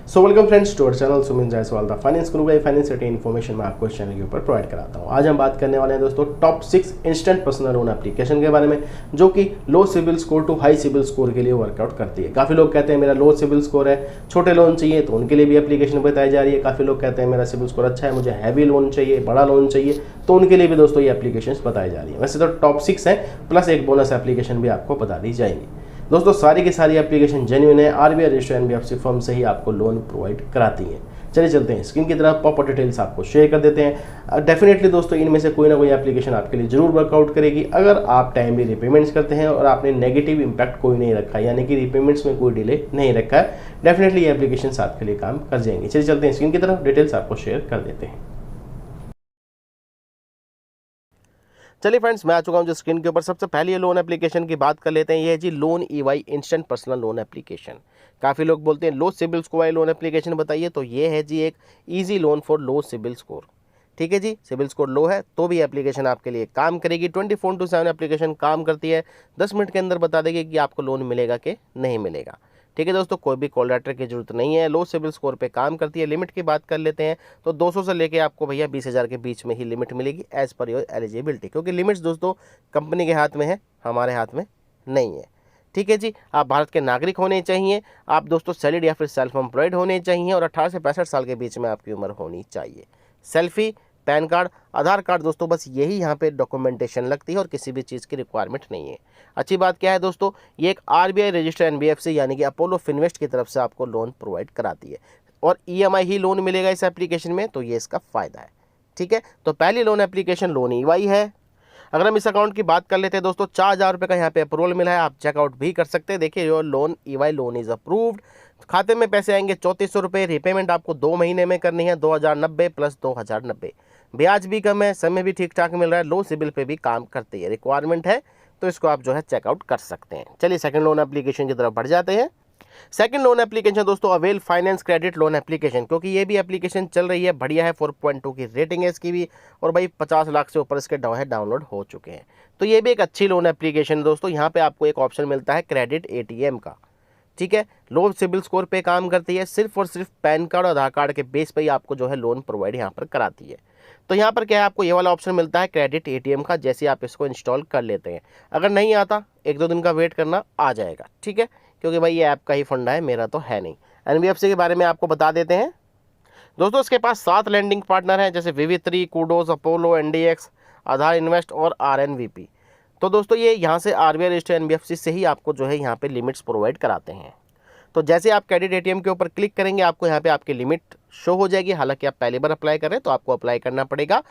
So welcome friends to our channel Sumit Jaiswal the finance guru का finance related information मैं आपको इस चैनल के ऊपर प्रोवाइड कराता हूँ। आज हम बात करने वाले हैं दोस्तों top 6 instant personal loan application के बारे में, जो कि low civil score to high civil score के लिए वर्कआउट करती है। काफ़ी लोग कहते हैं मेरा लो सिविल स्कोर है, छोटे लोन चाहिए, तो उनके लिए भी एप्लीकेशन बताई जा रही है। काफ़ी लोग कहते हैं मेरा सिविल स्कोर अच्छा है, मुझे हैवी लोन चाहिए, बड़ा लोन चाहिए, तो उनके लिए भी दोस्तों ये एप्लीकेशन बताई जा रही है। वैसे तो टॉप 6 है, प्लस एक बोनस एप्लीकेशन भी आपको बता दी जाएगी। दोस्तों सारी की सारी एप्लीकेशन जेन्युइन है, आरबीआई रजिस्टर्ड एनबीएफसी फर्म से ही आपको लोन प्रोवाइड कराती है। चलिए चलते हैं स्क्रीन की तरफ, प्रॉपर डिटेल्स आपको शेयर कर देते हैं। डेफिनेटली दोस्तों इनमें से कोई ना कोई एप्लीकेशन आपके लिए जरूर वर्कआउट करेगी अगर आप टाइमली रिपेमेंट्स करते हैं और आपने नेगेटिव इंपैक्ट कोई नहीं रखा है, यानी कि रिपेमेंट्स में कोई डिले नहीं रखा है। डेफिनेटली ये एप्लीकेशन आपके लिए काम कर जाएंगी। चलिए चलते हैं स्क्रीन की तरफ, डिटेल्स आपको शेयर कर देते हैं। चलिए फ्रेंड्स, मैं आ चुका हूं जो स्क्रीन के ऊपर। सबसे पहले ये लोन एप्लीकेशन की बात कर लेते हैं। ये है जी loan EY instant personal loan application. काफ़ी लोग बोलते हैं लो सिबिल स्कोर वाली लोन एप्लीकेशन बताइए, तो ये है जी एक easy loan for low CIBIL score. ठीक है जी, सिबिल स्कोर लो है तो भी एप्लीकेशन आपके लिए काम करेगी। 24/7 एप्लीकेशन काम करती है। 10 मिनट के अंदर बता देगी कि आपको लोन मिलेगा कि नहीं मिलेगा। ठीक है दोस्तों, कोई भी कॉल लेटर की जरूरत नहीं है, लो सिबिल स्कोर पे काम करती है। लिमिट की बात कर लेते हैं तो 200 से लेके आपको भैया 20,000 के बीच में ही लिमिट मिलेगी एज पर योर एलिजिबिलिटी, क्योंकि लिमिट्स दोस्तों कंपनी के हाथ में है, हमारे हाथ में नहीं है। ठीक है जी, आप भारत के नागरिक होने चाहिए, आप दोस्तों सैलरीड या फिर सेल्फ एम्प्लॉयड होने चाहिए और 18 से 65 साल के बीच में आपकी उम्र होनी चाहिए। सेल्फी, पैन कार्ड, आधार कार्ड दोस्तों, बस यही यहाँ पे डॉक्यूमेंटेशन लगती है और किसी भी चीज़ की रिक्वायरमेंट नहीं है। अच्छी बात क्या है दोस्तों, ये एक आरबीआई रजिस्टर्ड एनबीएफसी यानी कि अपोलो फिनवेस्ट की तरफ से आपको लोन प्रोवाइड कराती है और ईएमआई ही लोन मिलेगा इस एप्लीकेशन में, तो ये इसका फ़ायदा है। ठीक है, तो पहली लोन एप्लीकेशन लोन ईवाई है। अगर हम इस अकाउंट की बात कर लेते हैं दोस्तों, 4,000 रुपये का यहाँ पे अप्रूवल मिला है, आप चेकआउट भी कर सकते हैं। देखिए your loan EY loan is approved. खाते में पैसे आएंगे 3400 रुपये। रिपेमेंट आपको 2 महीने में करनी है, 2090 प्लस 2090। ब्याज भी कम है, समय भी ठीक ठाक मिल रहा है, लो सिबिल पे भी काम करती है। रिक्वायरमेंट है तो इसको आप जो है चेकआउट कर सकते हैं। चलिए सेकंड लोन एप्लीकेशन की तरफ बढ़ जाते हैं। सेकंड लोन एप्लीकेशन दोस्तों avail finance credit loan application, क्योंकि ये भी एप्लीकेशन चल रही है, बढ़िया है, 4.2 की रेटिंग है इसकी भी, और भाई 50 लाख से ऊपर इसके डाउनलोड हो चुके हैं। तो ये भी एक अच्छी लोन एप्लीकेशन दोस्तों। यहाँ पे आपको एक ऑप्शन मिलता है क्रेडिट एटीएम का। ठीक है, लो सिबिल स्कोर पे काम करती है, सिर्फ और सिर्फ पैन कार्ड और आधार कार्ड के बेस पे ही आपको जो है लोन प्रोवाइड यहाँ पर कराती है। तो यहाँ पर क्या है, आपको ये वाला ऑप्शन मिलता है क्रेडिट एटीएम का, जैसे आप इसको इंस्टॉल कर लेते हैं। अगर नहीं आता 1-2 दिन का वेट करना, आ जाएगा। ठीक है, क्योंकि भाई ये ऐप का ही फंडा है, मेरा तो है नहीं। एनबीएफसी के बारे में आपको बता देते हैं दोस्तों, इसके पास 7 लैंडिंग पार्टनर हैं, जैसे विवित्री, कूडोज, अपोलो, एनडीएक्स, आधार इन्वेस्ट और आरएनवीपी। तो दोस्तों ये यहाँ से आरबीआई रजिस्टर्ड एनबीएफसी से ही आपको जो है यहाँ पे लिमिट्स प्रोवाइड कराते हैं। तो जैसे आप क्रेडिट एटीएम के ऊपर क्लिक करेंगे, आपको यहाँ पे आपकी लिमिट शो हो जाएगी। हालांकि आप पहली बार अप्लाई कर रहे हैं तो आपको अप्लाई करना पड़ेगा।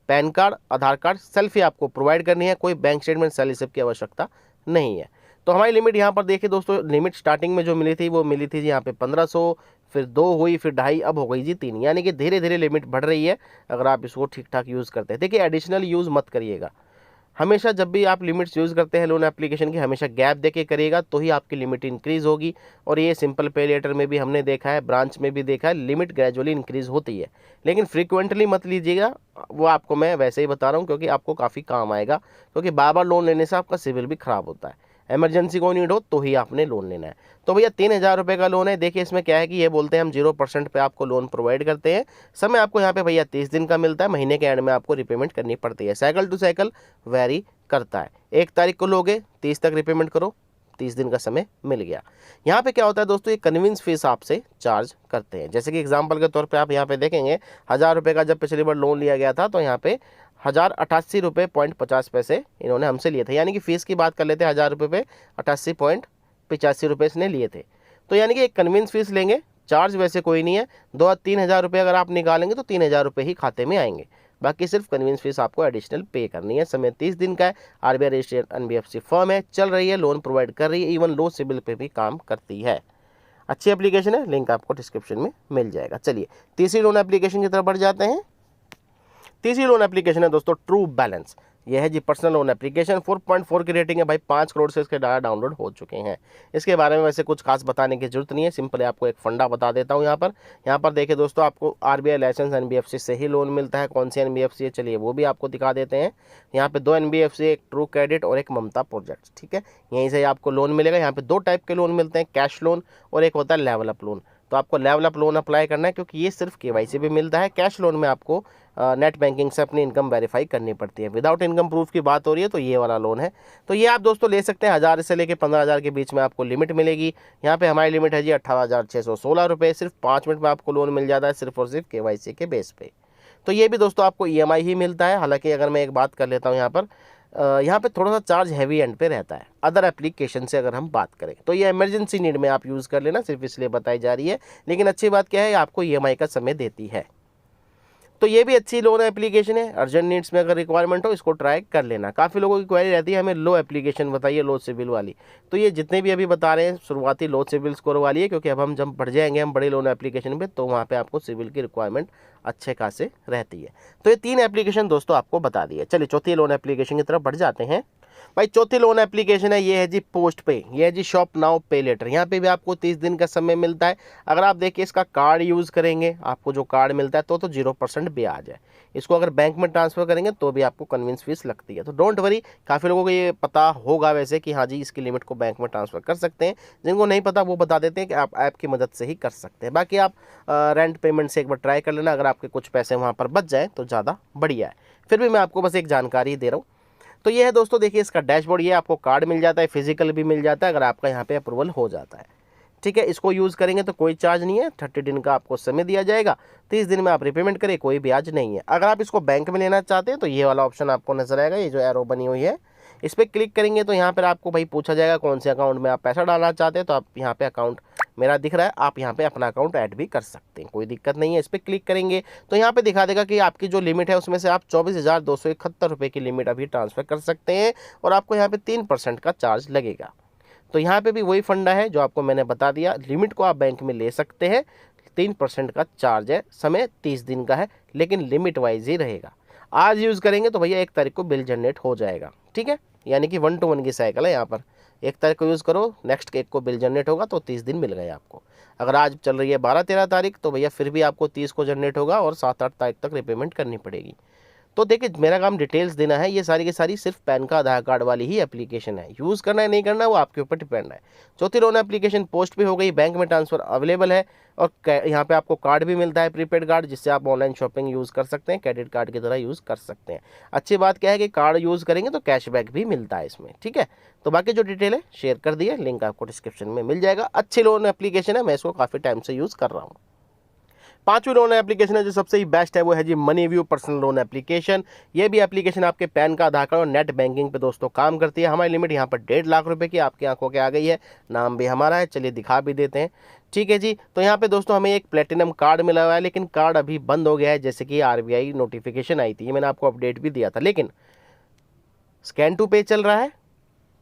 पैन कार्ड, आधार कार्ड, सेल्फी आपको प्रोवाइड करनी है, कोई बैंक स्टेटमेंट, सैलरी स्लिप की आवश्यकता नहीं है। तो हमारी लिमिट यहाँ पर देखिए दोस्तों, लिमिट स्टार्टिंग में जो मिली थी वो मिली थी जी यहाँ पे 1500, फिर 2 हुई, फिर 2.5, अब हो गई जी 3, यानी कि धीरे धीरे लिमिट बढ़ रही है अगर आप इसको ठीक ठाक यूज़ करते हैं। देखिए एडिशनल यूज़ मत करिएगा, हमेशा जब भी आप लिमिट्स यूज़ करते हैं लोन एप्लीकेशन की, हमेशा गैप देके करिएगा तो ही आपकी लिमिट इंक्रीज़ होगी। और ये सिंपल पे लेटर में भी हमने देखा है, ब्रांच में भी देखा है, लिमिट ग्रेजुअली इंक्रीज़ होती है, लेकिन फ्रीक्वेंटली मत लीजिएगा। वो आपको मैं वैसे ही बता रहा हूँ क्योंकि आपको काफ़ी काम आएगा, क्योंकि बार बार लोन लेने से आपका सिविल भी ख़राब होता है। इमरजेंसी को नीड हो तो ही आपने लोन लेना है। तो भैया 3,000 रुपये का लोन है। देखिए इसमें क्या है कि ये बोलते हैं हम 0% पे आपको लोन प्रोवाइड करते हैं। समय आपको यहाँ पे भैया 30 दिन का मिलता है, महीने के एंड में आपको रिपेमेंट करनी पड़ती है। साइकिल टू साइकिल वेरी करता है। 1 तारीख को लोगे, 30 तक रिपेमेंट करो, 30 दिन का समय मिल गया। यहाँ पे क्या होता है दोस्तों, ये कन्वींस फीस आपसे चार्ज करते हैं। जैसे कि एग्जांपल के तौर पे आप यहाँ पे देखेंगे 1000 रुपये का जब पिछली बार लोन लिया गया था तो यहाँ पे 1088.50 इन्होंने हमसे लिए थे, यानी कि फ़ीस की बात कर लेते हैं, 1000 रुपये पे 88.85 रुपये इसने लिए थे। तो यानी कि एक कन्वींस फीस लेंगे, चार्ज वैसे कोई नहीं है। 2-3 हज़ार रुपये अगर आप निकालेंगे तो 3,000 रुपये ही खाते में आएंगे, बाकी सिर्फ कन्वींस फीस आपको एडिशनल पे करनी है। समय 30 दिन का है, आरबीआई रजिस्टर्ड एनबीएफसी फर्म है, चल रही है, लोन प्रोवाइड कर रही है, इवन लो सिबिल पे भी काम करती है। अच्छी एप्लीकेशन है, लिंक आपको डिस्क्रिप्शन में मिल जाएगा। चलिए तीसरी लोन एप्लीकेशन की तरफ बढ़ जाते हैं। तीसरी लोन एप्लीकेशन है दोस्तों ट्रू बैलेंस। यह है जी पर्सनल लोन एप्लीकेशन, 4.4 की रेटिंग है भाई, 5 करोड़ से इसके डाटा डाउनलोड हो चुके हैं। इसके बारे में वैसे कुछ खास बताने की जरूरत नहीं है, सिंपली आपको एक फंडा बता देता हूँ। यहाँ पर देखिए दोस्तों, आपको आरबीआई लाइसेंस एनबीएफसी से ही लोन मिलता है। कौन सी एनबीएफसी है, चलिए वो भी आपको दिखा देते हैं। यहाँ पे 2 एनबीएफसी, एक ट्रू क्रेडिट और एक ममता प्रोजेक्ट। ठीक है, यहीं से आपको लोन मिलेगा। यहाँ पे 2 टाइप के लोन मिलते हैं, कैश लोन और एक होता है लेवल अप लोन। तो आपको लेवल अप लोन अप्लाई करना है, क्योंकि ये सिर्फ केवाईसी पे मिलता है। कैश लोन में आपको नेट बैंकिंग से अपनी इनकम वेरीफाई करनी पड़ती है। विदाउट इनकम प्रूफ की बात हो रही है तो ये वाला लोन है। तो ये आप दोस्तों ले सकते हैं। 1000 से लेकर 15,000 के बीच में आपको लिमिट मिलेगी। यहाँ पे हमारी लिमिट है जी 18,616 रुपये। सिर्फ 5 मिनट में आपको लोन मिल जाता है, सिर्फ और सिर्फ केवाईसी के बेस पे। तो ये भी दोस्तों आपको ईएमआई ही मिलता है। हालांकि अगर मैं एक बात कर लेता हूँ यहाँ पे थोड़ा सा चार्ज हैवी एंड पे रहता है अदर एप्लीकेशन से अगर हम बात करें। तो ये इमरजेंसी नीड में आप यूज़ कर लेना, सिर्फ इसलिए बताई जा रही है। लेकिन अच्छी बात क्या है, आपको ईएमआई का समय देती है। तो ये भी अच्छी लोन एप्लीकेशन है। अर्जेंट नीड्स में अगर रिक्वायरमेंट हो, इसको ट्राई कर लेना। काफ़ी लोगों की क्वेरी रहती है हमें लो एप्लीकेशन बताइए, लो सिविल वाली। तो ये जितने भी अभी बता रहे हैं शुरुआती लो सिविल स्कोर वाली है, क्योंकि अब हम जब बढ़ जाएंगे हम बड़े लोन एप्लीकेशन पे, तो वहाँ पे आपको सिविल की रिक्वायरमेंट अच्छे खासे रहती है। तो ये 3 एप्लीकेशन दोस्तों आपको बता दी है। चलिए चौथी लोन एप्लीकेशन की तरफ बढ़ जाते हैं। भाई चौथी लोन एप्लीकेशन है, ये है जी पोस्ट पे। ये है जी शॉप नाउ पे लेटर। यहाँ पे भी आपको 30 दिन का समय मिलता है। अगर आप देखिए इसका कार्ड यूज़ करेंगे, आपको जो कार्ड मिलता है तो 0% ब्याज है। इसको अगर बैंक में ट्रांसफ़र करेंगे तो भी आपको कन्विंस फीस लगती है। तो डोंट वरी, काफ़ी लोगों को ये पता होगा वैसे कि हाँ जी इसकी लिमिट को बैंक में ट्रांसफ़र कर सकते हैं। जिनको नहीं पता वो बता देते हैं कि आप ऐप की मदद से ही कर सकते हैं। बाकी आप रेंट पेमेंट से एक बार ट्राई कर लेना, अगर आपके कुछ पैसे वहाँ पर बच जाए तो ज़्यादा बढ़िया है। फिर भी मैं आपको बस एक जानकारी दे रहा हूँ। तो ये है दोस्तों, देखिए इसका डैशबोर्ड, ये आपको कार्ड मिल जाता है, फिजिकल भी मिल जाता है अगर आपका यहाँ पे अप्रूवल हो जाता है। ठीक है, इसको यूज़ करेंगे तो कोई चार्ज नहीं है। 30 दिन का आपको समय दिया जाएगा। 30 दिन में आप रिपेमेंट करें, कोई ब्याज नहीं है। अगर आप इसको बैंक में लेना चाहते हैं तो ये वाला ऑप्शन आपको नजर आएगा, ये जो एरो बनी हुई है इस पर क्लिक करेंगे तो यहाँ पर आपको भाई पूछा जाएगा कौन से अकाउंट में आप पैसा डालना चाहते हैं। तो आप यहाँ पे अकाउंट मेरा दिख रहा है, आप यहाँ पे अपना अकाउंट ऐड भी कर सकते हैं, कोई दिक्कत नहीं है। इस पर क्लिक करेंगे तो यहाँ पे दिखा देगा कि आपकी जो लिमिट है उसमें से आप 24,271 रुपये की लिमिट अभी ट्रांसफ़र कर सकते हैं, और आपको यहाँ पे 3% का चार्ज लगेगा। तो यहाँ पे भी वही फंडा है जो आपको मैंने बता दिया। लिमिट को आप बैंक में ले सकते हैं, 3% का चार्ज है, समय 30 दिन का है, लेकिन लिमिट वाइज ही रहेगा। आज यूज़ करेंगे तो भैया 1 तारीख को बिल जनरेट हो जाएगा। ठीक है, यानी कि 1 to 1 की साइकिल है यहाँ पर। 1 तारीख को यूज़ करो, नेक्स्ट 1 को बिल जनरेट होगा तो 30 दिन मिल गए आपको। अगर आज चल रही है 12-13 तारीख तो भैया फिर भी आपको 30 को जनरेट होगा और 7-8 तारीख तक रिपेमेंट करनी पड़ेगी। तो देखिए मेरा काम डिटेल्स देना है। ये सारी की सारी सिर्फ पैन का आधार कार्ड वाली ही एप्लीकेशन है। यूज़ करना है नहीं करना वो आपके ऊपर डिपेंड है। चौथी लोन एप्लीकेशन पोस्ट पे हो गई, बैंक में ट्रांसफ़र अवेलेबल है, और यहाँ पे आपको कार्ड भी मिलता है, प्रीपेड कार्ड, जिससे आप ऑनलाइन शॉपिंग यूज़ कर सकते हैं, क्रेडिट कार्ड की तरह यूज़ कर सकते हैं। अच्छी बात क्या है कि कार्ड यूज़ करेंगे तो कैशबैक भी मिलता है इसमें। ठीक है, तो बाकी जो डिटेल है शेयर कर दिए, लिंक आपको डिस्क्रिप्शन में मिल जाएगा। अच्छी लोन एप्लीकेशन है, मैं इसको काफ़ी टाइम से यूज़ कर रहा हूँ। 5वीं लोन एप्लीकेशन है जो सबसे ही बेस्ट है, वो है जी Money View personal loan application. ये भी एप्लीकेशन आपके पैन का आधार कार्ड और नेट बैंकिंग पे दोस्तों काम करती है। हमारी लिमिट यहाँ पर 1.5 लाख रुपए की आपकी आंखों के आ गई है। नाम भी हमारा है, चलिए दिखा भी देते हैं। ठीक है जी, तो यहाँ पे दोस्तों हमें एक प्लेटिनम कार्ड मिला हुआ है, लेकिन कार्ड अभी बंद हो गया है। जैसे कि RBI नोटिफिकेशन आई थी, ये मैंने आपको अपडेट भी दिया था। लेकिन स्कैन टू पे चल रहा है,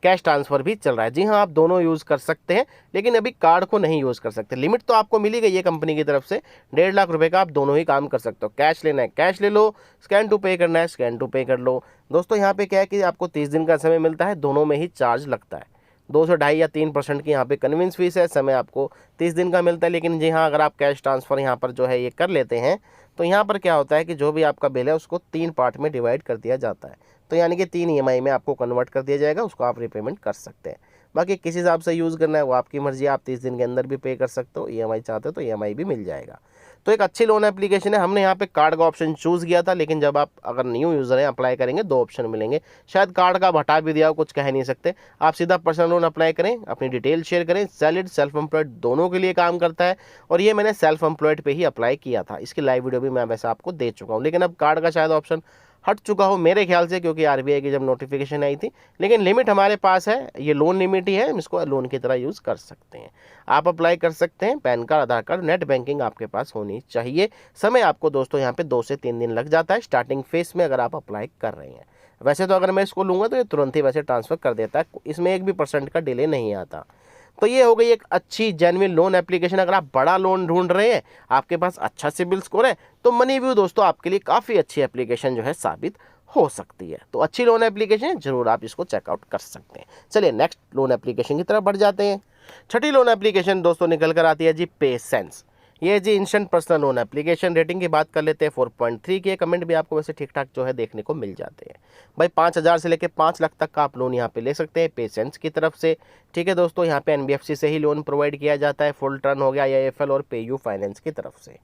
कैश ट्रांसफ़र भी चल रहा है। जी हाँ, आप दोनों यूज़ कर सकते हैं, लेकिन अभी कार्ड को नहीं यूज़ कर सकते। लिमिट तो आपको मिली गई है कंपनी की तरफ से, 1.5 लाख रुपए का आप दोनों ही काम कर सकते हो। कैश लेना है कैश ले लो, स्कैन टू पे करना है स्कैन टू पे कर लो। दोस्तों यहाँ पे क्या है कि आपको 30 दिन का समय मिलता है, दोनों में ही चार्ज लगता है। 2 से 2.5 या 3% की यहाँ पे कन्विंस फीस है। समय आपको 30 दिन का मिलता है। लेकिन जी हाँ, अगर आप कैश ट्रांसफ़र यहाँ पर जो है ये कर लेते हैं तो यहाँ पर क्या होता है कि जो भी आपका बिल है उसको 3 पार्ट में डिवाइड कर दिया जाता है। तो यानी कि 3 EMI में आपको कन्वर्ट कर दिया जाएगा, उसको आप रिपेमेंट कर सकते हैं। बाकी किस हिसाब से यूज़ करना है वो आपकी मर्ज़ी है। आप 30 दिन के अंदर भी पे कर सकते हो, EMI चाहते हो तो EMI भी मिल जाएगा। तो एक अच्छी लोन एप्लीकेशन है। हमने यहाँ पे कार्ड का ऑप्शन चूज़ किया था, लेकिन जब आप अगर न्यू यूज़र हैं अप्लाई करेंगे 2 ऑप्शन मिलेंगे। शायद कार्ड का हटा भी दिया हो, कुछ कह नहीं सकते। आप सीधा पर्सनल लोन अप्लाई करें, अपनी डिटेल शेयर करें। सैलरीड सेल्फ एम्प्लॉयड दोनों के लिए काम करता है, और ये मैंने सेल्फ एम्प्लॉयड पे ही अप्लाई किया था। इसकी लाइव वीडियो भी मैं वैसे आपको दे चुका हूँ, लेकिन अब कार्ड का शायद ऑप्शन हट चुका हो मेरे ख्याल से, क्योंकि RBI की जब नोटिफिकेशन आई थी। लेकिन लिमिट हमारे पास है, ये लोन लिमिट ही है, हम इसको लोन की तरह यूज़ कर सकते हैं। आप अप्लाई कर सकते हैं। पैन कार्ड, आधार कार्ड, नेट बैंकिंग आपके पास होनी चाहिए। समय आपको दोस्तों यहाँ पे 2 से 3 दिन लग जाता है स्टार्टिंग फेस में अगर आप अप्लाई कर रहे हैं। वैसे तो अगर मैं इसको लूँगा तो ये तुरंत ही वैसे ट्रांसफ़र कर देता है, इसमें 1 भी % का डिले नहीं आता। तो ये हो गई एक अच्छी जेन्युइन लोन एप्लीकेशन। अगर आप बड़ा लोन ढूंढ रहे हैं, आपके पास अच्छा सिबिल स्कोर है, तो मनी व्यू दोस्तों आपके लिए काफ़ी अच्छी एप्लीकेशन जो है साबित हो सकती है। तो अच्छी लोन एप्लीकेशन है, जरूर आप इसको चेकआउट कर सकते हैं। चलिए नेक्स्ट लोन एप्लीकेशन की तरफ बढ़ जाते हैं। छठी लोन एप्लीकेशन दोस्तों निकल कर आती है जी पेसेंस। ये है जी instant personal loan application. Rating की बात कर लेते हैं 4.3 की। कमेंट भी आपको वैसे ठीक ठाक जो है देखने को मिल जाते हैं। भाई 5,000 से लेकर 5 लाख तक का आप लोन यहाँ पे ले सकते हैं पेशेंस की तरफ से। ठीक है दोस्तों, यहाँ पे एनबीएफसी से ही लोन प्रोवाइड किया जाता है। फुल टर्न हो गया आईआईएफएल और पेयू फाइनेंस की तरफ से।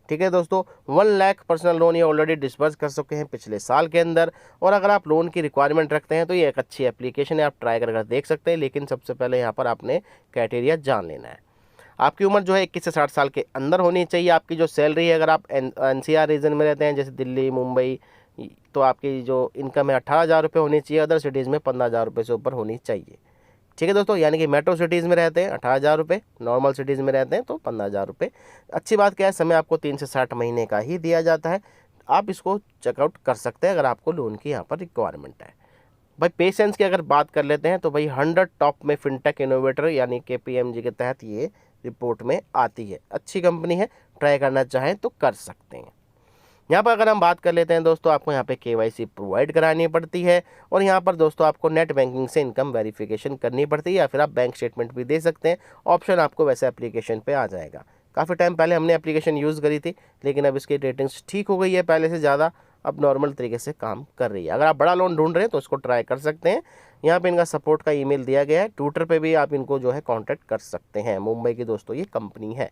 ठीक है दोस्तों, 1 लाख पर्सनल लोन ये ऑलरेडी डिस्बर्स कर चुके हैं पिछले साल के अंदर। और अगर आप लोन की रिक्वायरमेंट रखते हैं तो ये एक अच्छी एप्लीकेशन है, आप ट्राई कर देख सकते हैं। लेकिन सबसे पहले यहाँ पर आपने क्राइटेरिया जान लेना है। आपकी उम्र जो है 21 से 60 साल के अंदर होनी चाहिए। आपकी जो सैलरी है, अगर आप एनसीआर रीजन में रहते हैं जैसे दिल्ली मुंबई, तो आपकी जो इनकम है 18,000 रुपये होनी चाहिए। अदर सिटीज़ में 15,000 रुपये से ऊपर होनी चाहिए। ठीक है दोस्तों, यानी कि मेट्रो सिटीज़ में रहते हैं 18,000 रुपये, नॉर्मल सिटीज़ में रहते हैं तो 15,000 रुपये। अच्छी बात क्या है, समय आपको 3 से 60 महीने का ही दिया जाता है। आप इसको चेकआउट कर सकते हैं अगर आपको लोन की यहाँ पर रिक्वायरमेंट है। भाई पेशेंस की अगर बात कर लेते हैं तो भाई 100 टॉप में फिनटेक इनोवेटर यानी KPMG के तहत ये रिपोर्ट में आती है। अच्छी कंपनी है, ट्राई करना चाहें तो कर सकते हैं। यहाँ पर अगर हम बात कर लेते हैं दोस्तों, आपको यहाँ पे KYC प्रोवाइड करानी पड़ती है। और यहाँ पर दोस्तों आपको नेट बैंकिंग से इनकम वेरिफिकेशन करनी पड़ती है, या फिर आप बैंक स्टेटमेंट भी दे सकते हैं। ऑप्शन आपको वैसे एप्लीकेशन पे आ जाएगा। काफ़ी टाइम पहले हमने एप्लीकेशन यूज़ करी थी, लेकिन अब इसकी रेटिंग्स ठीक हो गई है पहले से ज़्यादा, अब नॉर्मल तरीके से काम कर रही है। अगर आप बड़ा लोन ढूंढ रहे हैं तो इसको ट्राई कर सकते हैं। यहाँ पे इनका सपोर्ट का ईमेल दिया गया है, ट्विटर पे भी आप इनको जो है कांटेक्ट कर सकते हैं। मुंबई की दोस्तों ये कंपनी है।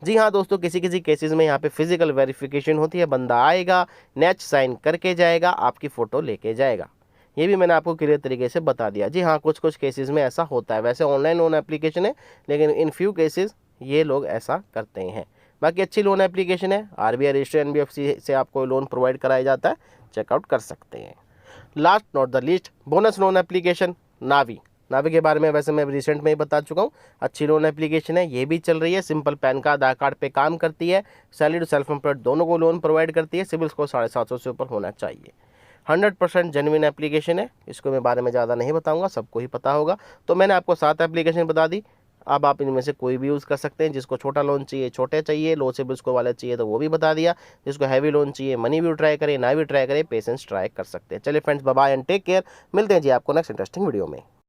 जी हाँ दोस्तों, किसी किसी केसेस में यहाँ पे फिजिकल वेरिफिकेशन होती है। बंदा आएगा, नेच साइन करके जाएगा, आपकी फ़ोटो लेके जाएगा। ये भी मैंने आपको क्लियर तरीके से बता दिया। जी हाँ, कुछ कुछ केसेस में ऐसा होता है। वैसे ऑनलाइन लोन एप्लीकेशन है, लेकिन इन फ्यू केसेस ये लोग ऐसा करते हैं। बाकी अच्छी लोन एप्लीकेशन है, RBI रजिस्टर्ड एनबीएफसी से आपको लोन प्रोवाइड कराया जाता है, चेकआउट कर सकते हैं। Last not the least, bonus loan application Navi. Navi के बारे में वैसे मैं रिसेंट में ही बता चुका हूँ। अच्छी लोन एप्लीकेशन है, ये भी चल रही है। सिंपल पैन का आधार कार्ड पे काम करती है। सैलरी टू सेल्फ एम्प्लॉयड दोनों को लोन प्रोवाइड करती है। सिविल स्कोर 750 से ऊपर होना चाहिए। 100% जेन्युइन एप्लीकेशन है। इसको मैं बारे में ज़्यादा नहीं बताऊंगा, सबको ही पता होगा। तो मैंने आपको 7 एप्लीकेशन बता दी। अब आप इनमें से कोई भी यूज़ कर सकते हैं। जिसको छोटा लोन चाहिए छोटे चाहिए, लो सिबिल स्कोर वाले चाहिए तो वो भी बता दिया। जिसको हैवी लोन चाहिए, मनी व्यू ट्राई करें ना भी ट्राई करें, पेशेंस ट्राई कर सकते हैं। चलिए friends, bye bye and take care. मिलते हैं जी आपको नेक्स्ट इंटरेस्टिंग वीडियो में।